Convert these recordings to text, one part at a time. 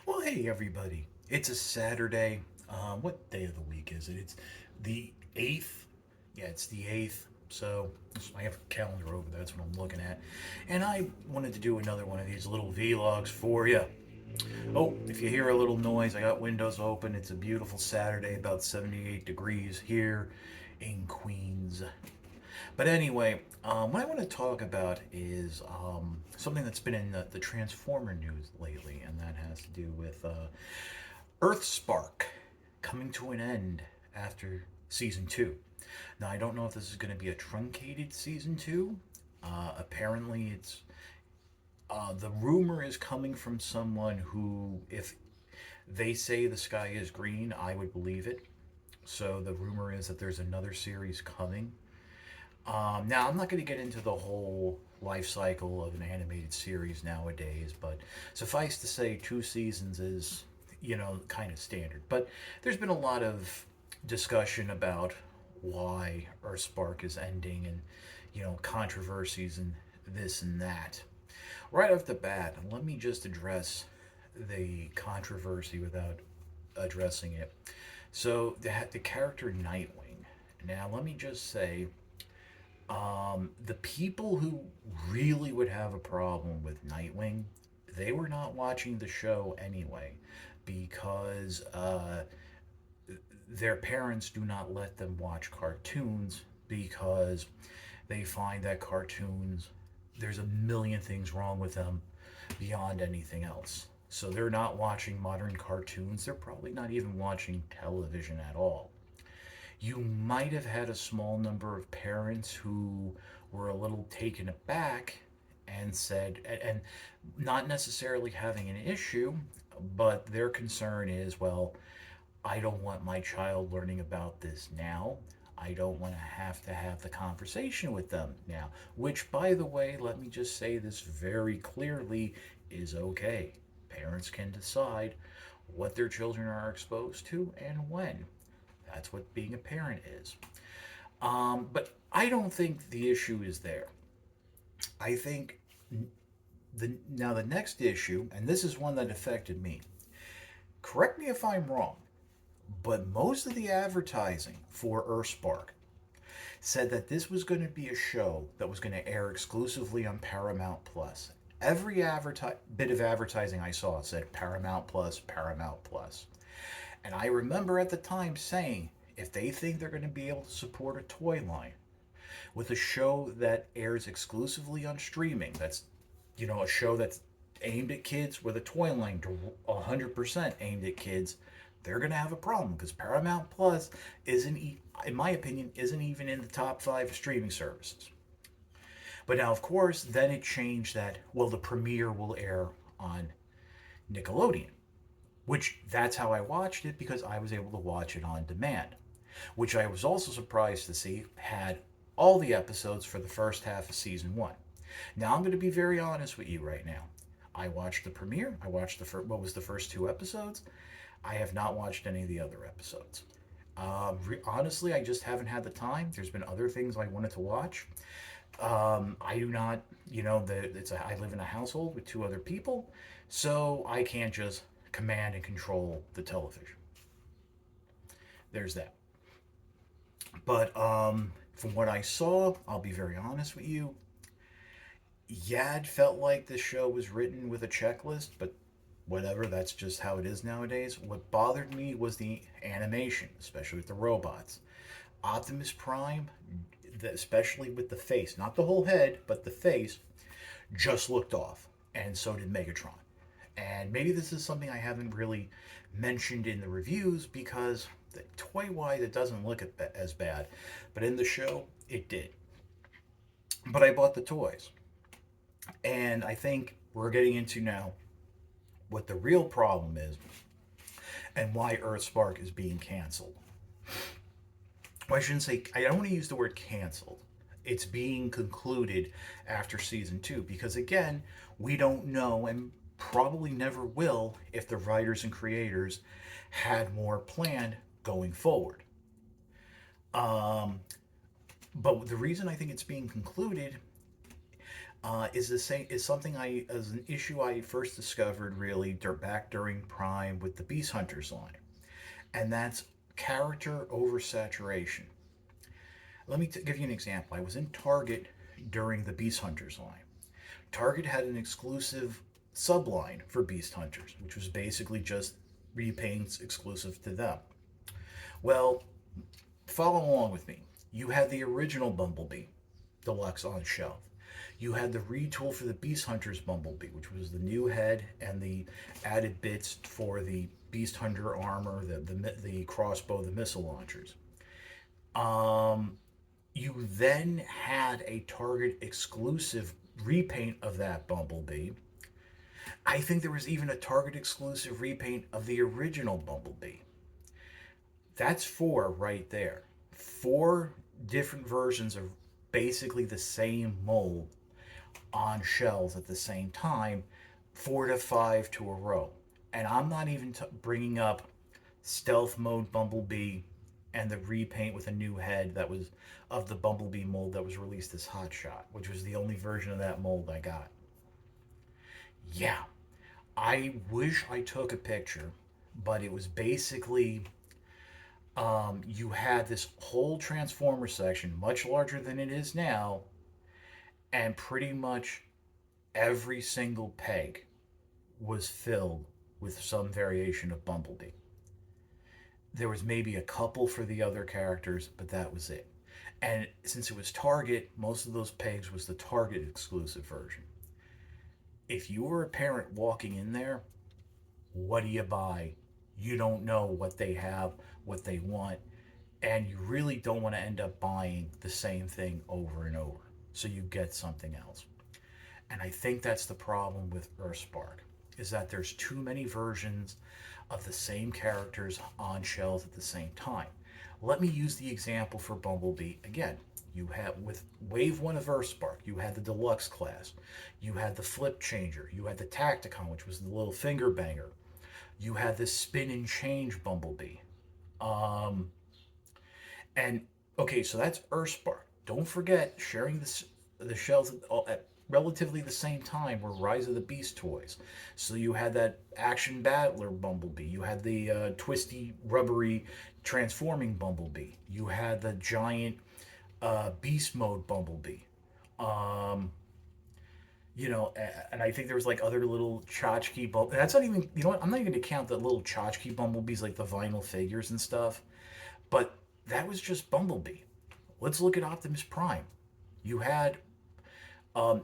Well, hey everybody. It's a Saturday. What day of the week is it? It's the 8th. Yeah, it's the 8th. So I have a calendar over there. That's what I'm looking at. And I wanted to do another one of these little vlogs for you. Oh, if you hear a little noise, I got windows open. It's a beautiful Saturday, about 78 degrees here in Queens. But anyway, what I want to talk about is something that's been in the Transformer news lately, and that has to do with Earthspark coming to an end after season two. Now, I don't know if this is going to be a truncated season two. Apparently, it's the rumor is coming from someone who, if they say the sky is green, I would believe it. So the rumor is that there's another series coming. Now, I'm not going to get into the whole life cycle of an animated series nowadays, but suffice to say, 2 seasons is, kind of standard. But there's been a lot of discussion about why Earthspark is ending and, controversies and this and that. Right off the bat, let me just address the controversy without addressing it. So, the character Nightwing. Now, let me just say the people who really would have a problem with Nightwing, they were not watching the show anyway, because their parents do not let them watch cartoons because they find that cartoons, there's a million things wrong with them beyond anything else. So they're not watching modern cartoons. They're probably not even watching television at all. You might have had a small number of parents who were a little taken aback and said, and not necessarily having an issue, but their concern is, well, I don't want my child learning about this now. I don't want to have the conversation with them now, which, by the way, let me just say this very clearly, is okay. Parents can decide what their children are exposed to and when. That's what being a parent is. But I don't think the issue is there. I think the next issue, and this is one that affected me. Correct me if I'm wrong, but most of the advertising for Earthspark said that this was going to be a show that was going to air exclusively on Paramount Plus. Every bit of advertising I saw said Paramount Plus, Paramount Plus. And I remember at the time saying, if they think they're going to be able to support a toy line with a show that airs exclusively on streaming, that's, a show that's aimed at kids with a toy line 100% aimed at kids, they're going to have a problem because Paramount Plus isn't, in my opinion, isn't even in the top 5 streaming services. But now, of course, then it changed that, well, the premiere will air on Nickelodeon, which that's how I watched it because I was able to watch it on demand, which I was also surprised to see had all the episodes for the first half of season one. Now I'm going to be very honest with you right now. I watched the premiere. I watched what was the first 2 episodes. I have not watched any of the other episodes. Honestly, I just haven't had the time. There's been other things I wanted to watch. I do not, I live in a household with 2 other people, so I can't just command and control the television. There's that. But from what I saw, I'll be very honest with you. Yeah, it felt like this show was written with a checklist, but whatever, that's just how it is nowadays. What bothered me was the animation, especially with the robots. Optimus Prime, especially with the face, not the whole head, but the face, just looked off. And so did Megatron. And maybe this is something I haven't really mentioned in the reviews because toy wise it doesn't look as bad, but in the show it did. But I bought the toys, and I think we're getting into now what the real problem is and why Earthspark is being canceled. Well, I shouldn't say, I don't want to use the word canceled. It's being concluded after season two because, again, we don't know and probably never will if the writers and creators had more planned going forward. But the reason I think it's being concluded, Is something I as an issue I first discovered really back during Prime with the Beast Hunters line, and that's character oversaturation. Let me give you an example. I was in Target during the Beast Hunters line. Target had an exclusive subline for Beast Hunters, which was basically just repaints exclusive to them. Well, follow along with me. You had the original Bumblebee Deluxe on shelf. You had the retool for the Beast Hunters Bumblebee, which was the new head and the added bits for the Beast Hunter armor, the crossbow, the missile launchers. Um, you then had a Target exclusive repaint of that Bumblebee. I think there was even a Target exclusive repaint of the original Bumblebee. That's four right there. Four different versions of basically the same mold on shelves at the same time, 4 to 5 to a row. And I'm not even bringing up stealth mode Bumblebee and the repaint with a new head that was of the Bumblebee mold that was released as Hot Shot, which was the only version of that mold I got. Yeah, I wish I took a picture, but it was basically you had this whole Transformer section, much larger than it is now, and pretty much every single peg was filled with some variation of Bumblebee. There was maybe a couple for the other characters, but that was it. And since it was Target, most of those pegs was the Target exclusive version. If you were a parent walking in there, what do you buy? You don't know what they have, what they want, and you really don't want to end up buying the same thing over and over. So you get something else. And I think that's the problem with Earthspark, is that there's too many versions of the same characters on shelves at the same time. Let me use the example for Bumblebee again. You had with Wave 1 of Earthspark, you had the deluxe class, you had the flip changer, you had the Tacticon, which was the little finger banger, you had the spin and change Bumblebee. Um, and okay, so that's Earthspark. Don't forget sharing the shelves at relatively the same time were Rise of the Beast toys. So you had that action battler Bumblebee. You had the twisty, rubbery, transforming Bumblebee. You had the giant beast mode Bumblebee. Um, and I think there was like other little tchotchke bumble. That's not even, you know what? I'm not even gonna count the little tchotchke bumblebees like the vinyl figures and stuff. But that was just Bumblebee. Let's look at Optimus Prime. You had um,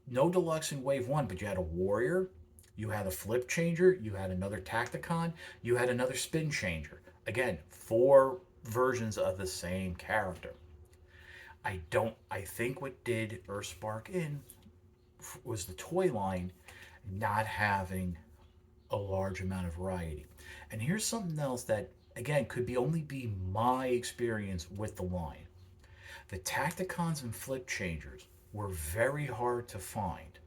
no deluxe in Wave 1, but you had a Warrior, you had a Flip Changer, you had another Tacticon, you had another Spin Changer. Again, four versions of the same character. I think what did Earthspark in was the toy line not having a large amount of variety. And here's something else that, again, could only be my experience with the line. The Tacticons and Flip Changers were very hard to find,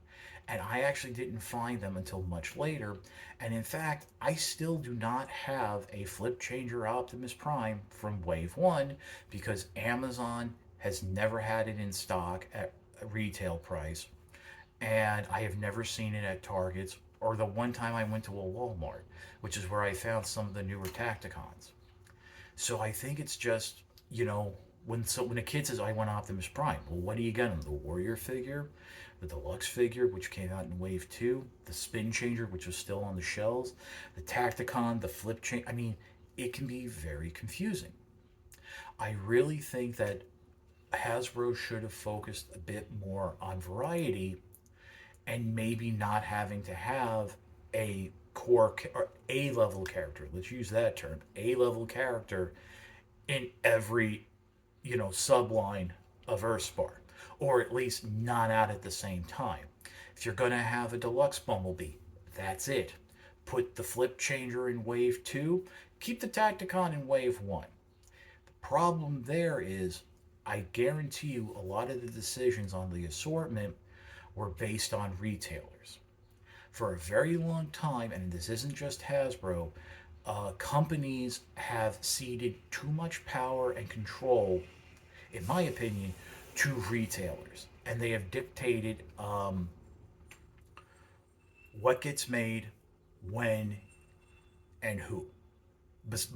and I actually didn't find them until much later. And in fact, I still do not have a Flip Changer Optimus Prime from Wave 1 because Amazon has never had it in stock at a retail price, and I have never seen it at Targets or the one time I went to a Walmart, which is where I found some of the newer Tacticons. So I think it's just, when a kid says I want Optimus Prime, well, what do you get him? The Warrior figure, the Deluxe figure, which came out in Wave 2, the Spin Changer, which was still on the shelves, the Tacticon, the Flip Changer. I mean, it can be very confusing. I really think that Hasbro should have focused a bit more on variety and maybe not having to have a core or a level character. Let's use that term, a level character in every subline of Earthspark, or at least not out at the same time. If you're gonna have a deluxe Bumblebee, that's it. Put the Flip Changer in Wave 2, keep the Tacticon in Wave 1. The problem there is, I guarantee you a lot of the decisions on the assortment were based on retailers. For a very long time, and this isn't just Hasbro, companies have ceded too much power and control, in my opinion, to retailers. and they have dictated what gets made, when, and who.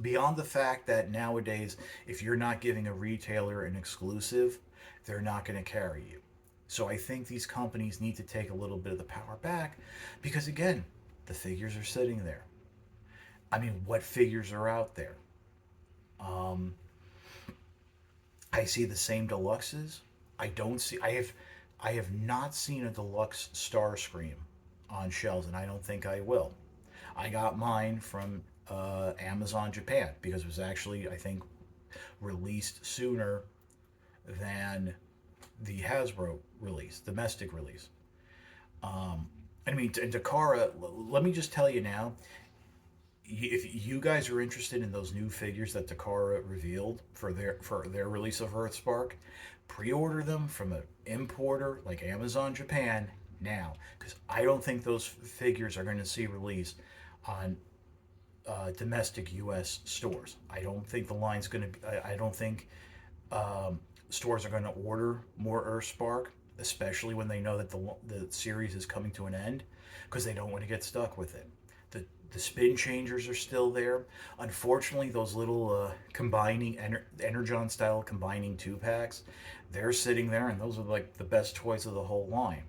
Beyond the fact that nowadays, if you're not giving a retailer an exclusive, they're not going to carry you. So I think these companies need to take a little bit of the power back because, again, the figures are sitting there. I mean, what figures are out there? Um, I see the same deluxes. I don't see. I have not seen a deluxe Starscream on shelves, and I don't think I will. I got mine from Amazon Japan because it was actually, I think, released sooner than the Hasbro release, domestic release. I mean, and Takara, let me just tell you now, if you guys are interested in those new figures that Takara revealed for their release of Earthspark, pre-order them from an importer like Amazon Japan now, because I don't think those figures are going to see release on domestic U.S. stores. I don't think the line's going to. I don't think stores are going to order more Earthspark, especially when they know that the series is coming to an end, because they don't want to get stuck with it. The spin changers are still there. Unfortunately, those little combining Energon style combining 2 packs, they're sitting there, and those are like the best toys of the whole line.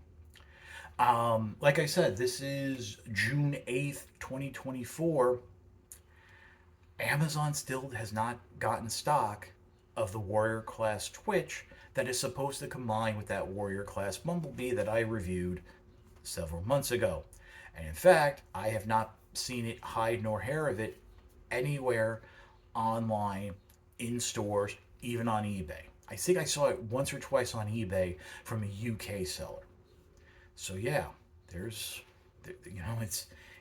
Like I said, this is June 8th, 2024. Amazon still has not gotten stock of the Warrior Class Twitch that is supposed to combine with that Warrior Class Bumblebee that I reviewed several months ago. And in fact, I have not seen it hide nor hair of it anywhere online, in stores, even on eBay. I think I saw it once or twice on eBay from a UK seller. So yeah, there's,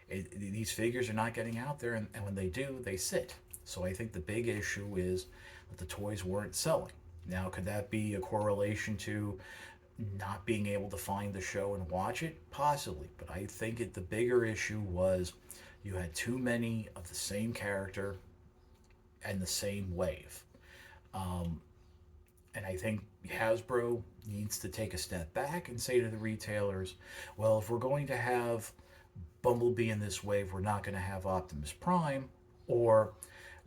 these figures are not getting out there, and when they do, they sit. So I think the big issue is that the toys weren't selling. Now, could that be a correlation to not being able to find the show and watch it? Possibly, but I think the bigger issue was you had too many of the same character and the same wave. Um, and I think Hasbro needs to take a step back and say to the retailers, well, if we're going to have Bumblebee in this wave, we're not going to have Optimus Prime, or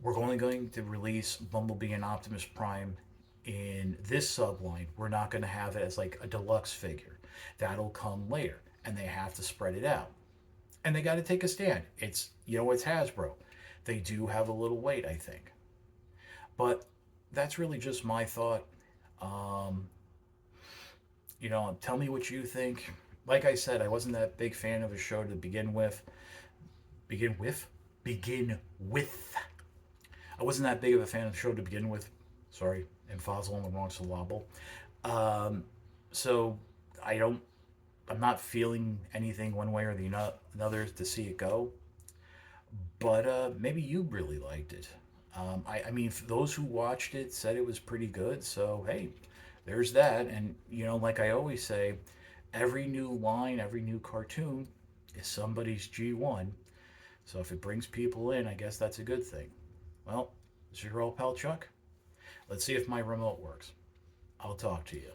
we're only going to release Bumblebee and Optimus Prime in this subline. We're not going to have it as like a deluxe figure. That'll come later, and they have to spread it out. And they got to take a stand. It's Hasbro. They do have a little weight, I think. But that's really just my thought. Um, Tell me what you think. Like I said, I wasn't that big fan of the show to begin with. Begin with? Begin with. I wasn't that big of a fan of the show to begin with. Sorry, emphasal on the wrong syllable. Um, so I don't. I'm not feeling anything one way or the another to see it go. But maybe you really liked it. I mean, those who watched it said it was pretty good. So hey, there's that. And like I always say, every new line, every new cartoon is somebody's G1. So if it brings people in, I guess that's a good thing. Well, this is your old pal Chuck. Let's see if my remote works. I'll talk to you.